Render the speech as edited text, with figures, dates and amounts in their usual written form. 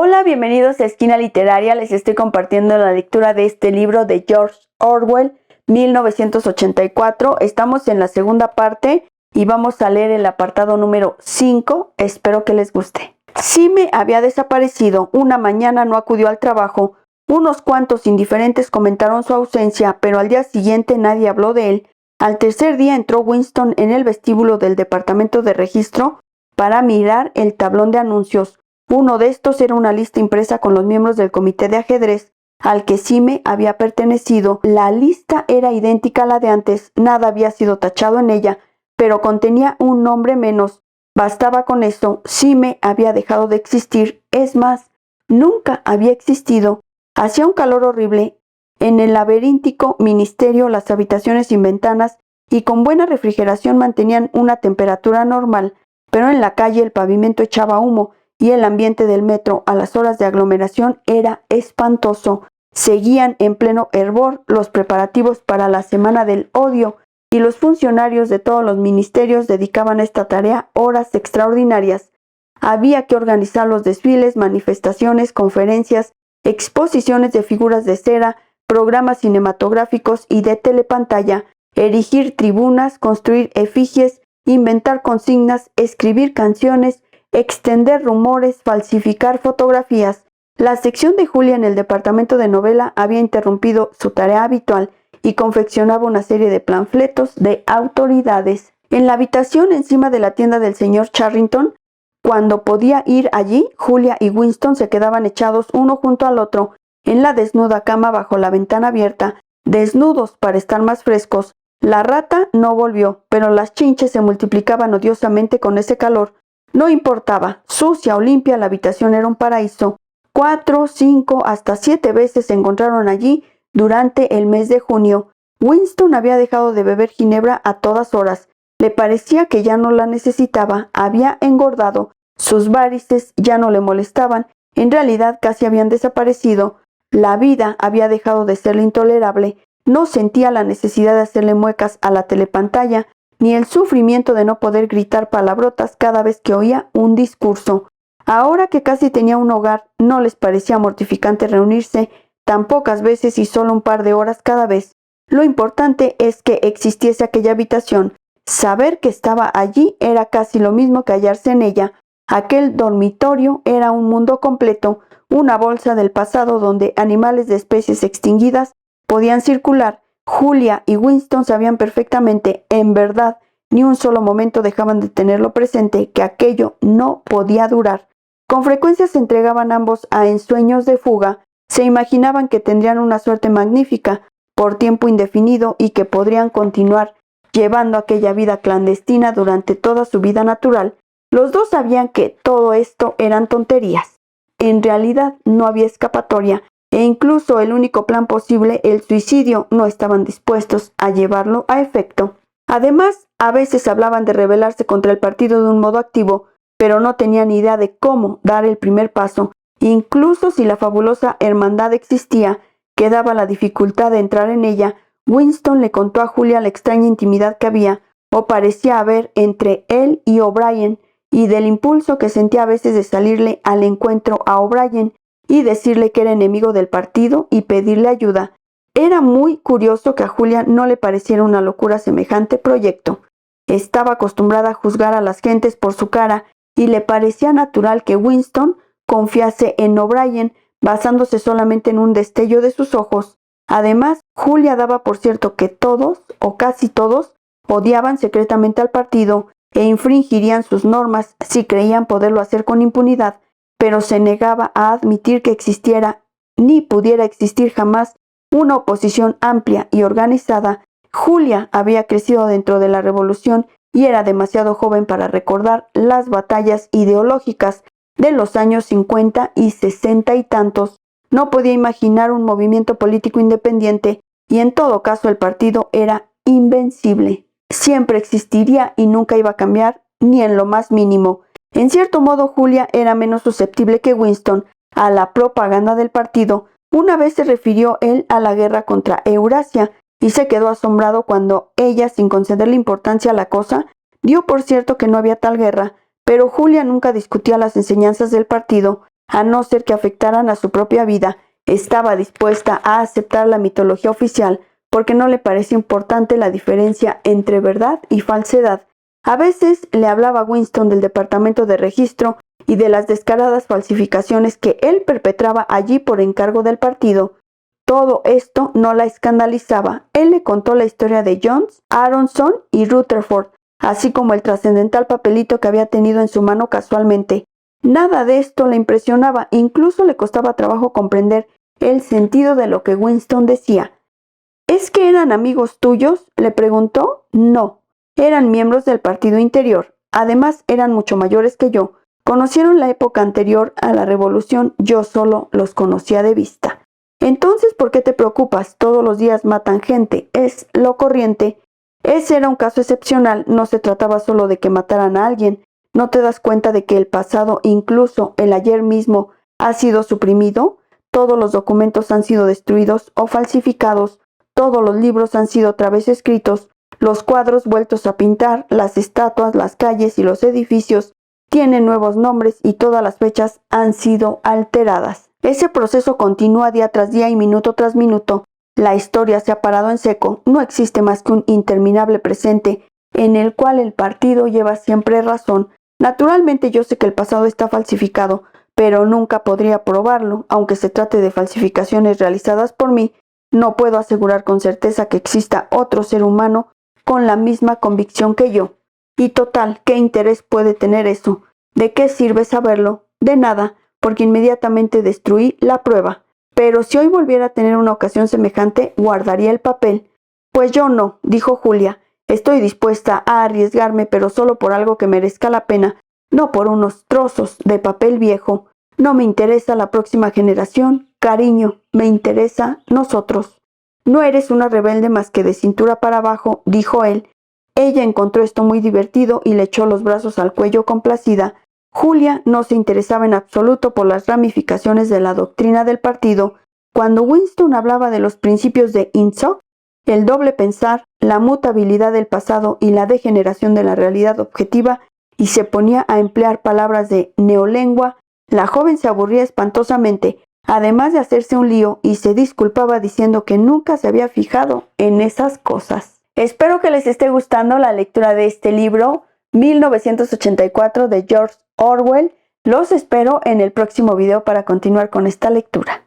Hola, bienvenidos a Esquina Literaria. Les estoy compartiendo la lectura de este libro de George Orwell, 1984. Estamos en la segunda parte y vamos a leer el apartado número 5. Espero que les guste. Sime había desaparecido. Una mañana no acudió al trabajo. Unos cuantos indiferentes comentaron su ausencia, pero al día siguiente nadie habló de él. Al tercer día entró Winston en el vestíbulo del departamento de registro para mirar el tablón de anuncios. Uno de estos era una lista impresa con los miembros del comité de ajedrez al que Sime había pertenecido. La lista era idéntica a la de antes, nada había sido tachado en ella, pero contenía un nombre menos. Bastaba con eso. Sime había dejado de existir, es más, nunca había existido. Hacía un calor horrible. En el laberíntico ministerio las habitaciones sin ventanas y con buena refrigeración mantenían una temperatura normal, pero en la calle el pavimento echaba humo y el ambiente del metro a las horas de aglomeración era espantoso. Seguían en pleno hervor los preparativos para la Semana del Odio y los funcionarios de todos los ministerios dedicaban a esta tarea horas extraordinarias. Había que organizar los desfiles, manifestaciones, conferencias, exposiciones de figuras de cera, programas cinematográficos y de telepantalla, erigir tribunas, construir efigies, inventar consignas, escribir canciones, extender rumores, falsificar fotografías. La sección de Julia en el departamento de novela había interrumpido su tarea habitual y confeccionaba una serie de panfletos de autoridades. En la habitación encima de la tienda del señor Charrington, cuando podía ir allí, Julia y Winston se quedaban echados uno junto al otro en la desnuda cama bajo la ventana abierta, desnudos para estar más frescos. La rata no volvió, pero las chinches se multiplicaban odiosamente con ese calor. No importaba, sucia o limpia, la habitación era un paraíso. 4, 5, hasta 7 veces se encontraron allí durante el mes de junio. Winston había dejado de beber ginebra a todas horas. Le parecía que ya no la necesitaba, había engordado, sus varices ya no le molestaban, en realidad casi habían desaparecido. La vida había dejado de serle intolerable, no sentía la necesidad de hacerle muecas a la telepantalla, ni el sufrimiento de no poder gritar palabrotas cada vez que oía un discurso. Ahora que casi tenía un hogar, no les parecía mortificante reunirse tan pocas veces y solo un par de horas cada vez. Lo importante es que existiese aquella habitación. Saber que estaba allí era casi lo mismo que hallarse en ella. Aquel dormitorio era un mundo completo, una bolsa del pasado donde animales de especies extinguidas podían circular. Julia y Winston sabían perfectamente, en verdad, ni un solo momento dejaban de tenerlo presente, que aquello no podía durar. Con frecuencia se entregaban ambos a ensueños de fuga, se imaginaban que tendrían una suerte magnífica, por tiempo indefinido, y que podrían continuar llevando aquella vida clandestina durante toda su vida natural. Los dos sabían que todo esto eran tonterías. En realidad no había escapatoria, e incluso el único plan posible, el suicidio, no estaban dispuestos a llevarlo a efecto. Además, a veces hablaban de rebelarse contra el partido de un modo activo, pero no tenían idea de cómo dar el primer paso. Incluso si la fabulosa hermandad existía, quedaba la dificultad de entrar en ella. Winston le contó a Julia la extraña intimidad que había, o parecía haber, entre él y O'Brien, y del impulso que sentía a veces de salirle al encuentro a O'Brien y decirle que era enemigo del partido y pedirle ayuda. Era muy curioso que a Julia no le pareciera una locura semejante proyecto. Estaba acostumbrada a juzgar a las gentes por su cara y le parecía natural que Winston confiase en O'Brien basándose solamente en un destello de sus ojos. Además, Julia daba por cierto que todos, o casi todos, odiaban secretamente al partido e infringirían sus normas si creían poderlo hacer con impunidad, pero se negaba a admitir que existiera, ni pudiera existir jamás, una oposición amplia y organizada. Julia había crecido dentro de la revolución y era demasiado joven para recordar las batallas ideológicas de los años 50 y 60 y tantos. No podía imaginar un movimiento político independiente y en todo caso el partido era invencible. Siempre existiría y nunca iba a cambiar, ni en lo más mínimo. En cierto modo, Julia era menos susceptible que Winston a la propaganda del partido. Una vez se refirió él a la guerra contra Eurasia y se quedó asombrado cuando ella, sin concederle importancia a la cosa, dio por cierto que no había tal guerra, pero Julia nunca discutía las enseñanzas del partido. a no ser que afectaran a su propia vida. Estaba dispuesta a aceptar la mitología oficial porque no le parecía importante la diferencia entre verdad y falsedad. A veces le hablaba a Winston del departamento de registro y de las descaradas falsificaciones que él perpetraba allí por encargo del partido. Todo esto no la escandalizaba. Él le contó la historia de Jones, Aronson y Rutherford, así como el trascendental papelito que había tenido en su mano casualmente. Nada de esto le impresionaba, incluso le costaba trabajo comprender el sentido de lo que Winston decía. ¿Es que eran amigos tuyos?, le preguntó. No, eran miembros del partido interior. Además, eran mucho mayores que yo. Conocieron la época anterior a la revolución, yo solo los conocía de vista. Entonces, ¿por qué te preocupas? Todos los días matan gente, es lo corriente. Ese era un caso excepcional, no se trataba solo de que mataran a alguien. ¿No te das cuenta de que el pasado, incluso el ayer mismo, ha sido suprimido? Todos los documentos han sido destruidos o falsificados, todos los libros han sido otra vez escritos, los cuadros vueltos a pintar, las estatuas, las calles y los edificios tienen nuevos nombres y todas las fechas han sido alteradas. Ese proceso continúa día tras día y minuto tras minuto. La historia se ha parado en seco, no existe más que un interminable presente en el cual el partido lleva siempre razón. Naturalmente yo sé que el pasado está falsificado, pero nunca podría probarlo, aunque se trate de falsificaciones realizadas por mí. No puedo asegurar con certeza que exista otro ser humano con la misma convicción que yo. Y total, ¿qué interés puede tener eso? ¿De qué sirve saberlo? De nada, porque inmediatamente destruí la prueba. Pero si hoy volviera a tener una ocasión semejante, guardaría el papel. Pues yo no, dijo Julia. Estoy dispuesta a arriesgarme, pero solo por algo que merezca la pena, no por unos trozos de papel viejo. No me interesa la próxima generación, cariño, me interesa nosotros. No eres una rebelde más que de cintura para abajo, dijo él. Ella encontró esto muy divertido y le echó los brazos al cuello complacida. Julia no se interesaba en absoluto por las ramificaciones de la doctrina del partido. Cuando Winston hablaba de los principios de Intsoc, el doble pensar, la mutabilidad del pasado y la degeneración de la realidad objetiva, y se ponía a emplear palabras de neolengua, la joven se aburría espantosamente, además de hacerse un lío, y se disculpaba diciendo que nunca se había fijado en esas cosas. Espero que les esté gustando la lectura de este libro, 1984 de George Orwell. Los espero en el próximo video para continuar con esta lectura.